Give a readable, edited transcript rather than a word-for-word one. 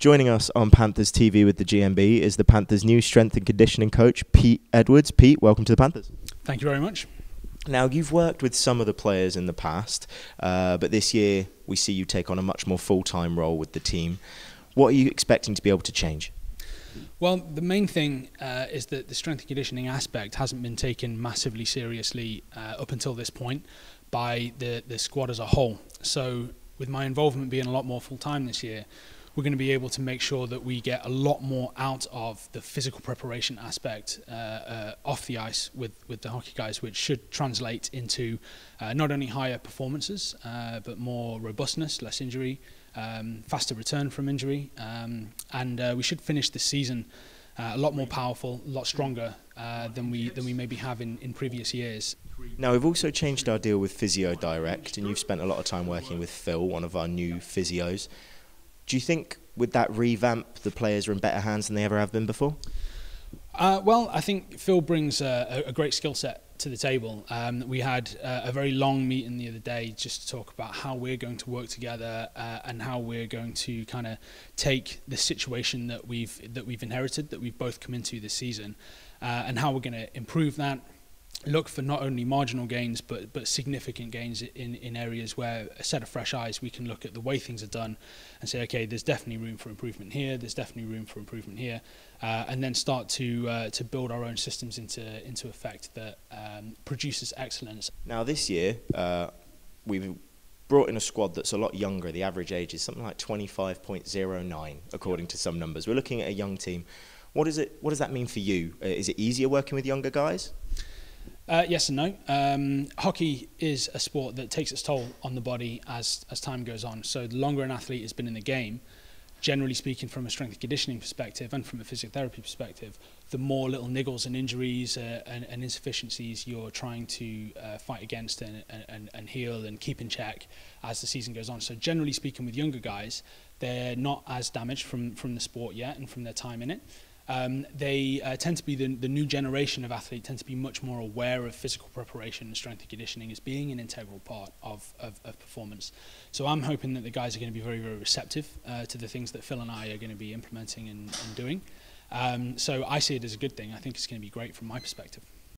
Joining us on Panthers TV with the GMB is the Panthers' new strength and conditioning coach, Pete Edwards. Pete, welcome to the Panthers. Thank you very much. Now, you've worked with some of the players in the past, but this year we see you take on a much more full-time role with the team. What are you expecting to be able to change? Well, the main thing is that the strength and conditioning aspect hasn't been taken massively seriously up until this point by the squad as a whole. So with my involvement being a lot more full-time this year, we're going to be able to make sure that we get a lot more out of the physical preparation aspect off the ice with the hockey guys, which should translate into not only higher performances, but more robustness, less injury, faster return from injury, and we should finish the season a lot more powerful, a lot stronger than we maybe have in previous years. Now, we've also changed our deal with Physio Direct, and you've spent a lot of time working with Phil, one of our new physios. Do you think with that revamp the players are in better hands than they ever have been before? Well, I think Phil brings a great skill set to the table. We had a very long meeting the other day just to talk about how we're going to work together and how we're going to kind of take the situation that we've inherited, that we've both come into this season, and how we're going to improve that. Look for not only marginal gains but significant gains in areas where a set of fresh eyes we can look at the way things are done and say, okay, there's definitely room for improvement here, there's definitely room for improvement here, and then start to build our own systems into effect that produces excellence. Now this year we've brought in a squad that's a lot younger. The average age is something like 25.09 according to some numbers. We're looking at a young team. What does that mean for you? Is it easier working with younger guys? Yes and no. Hockey is a sport that takes its toll on the body as time goes on. So the longer an athlete has been in the game, generally speaking from a strength and conditioning perspective and from a physiotherapy perspective, the more little niggles and injuries and insufficiencies you're trying to fight against and heal and keep in check as the season goes on. So generally speaking with younger guys, they're not as damaged from the sport yet and from their time in it. They tend to be the new generation of athletes tend to be much more aware of physical preparation and strength and conditioning as being an integral part of performance. So I'm hoping that the guys are going to be very, very receptive to the things that Phil and I are going to be implementing and doing. So I see it as a good thing. I think it's going to be great from my perspective.